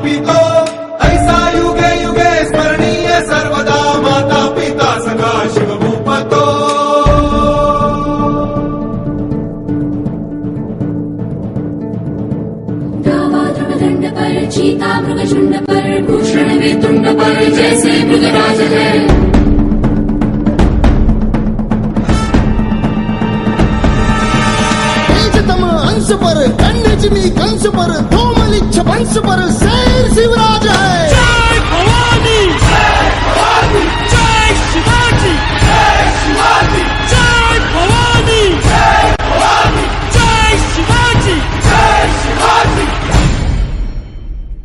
स्थापितो ऐसा युगे युगे स्मरणीय सर्वदा माता पिता सखा शिवभूपतो दंड पर चीता मृगशुंड पर भूषण वेतुंड पर जैसे मृगराज है। तेजतम अंश पर कन्या जिमी कंस पर धूमलिच्छ वंश पर शेर शिवराज है।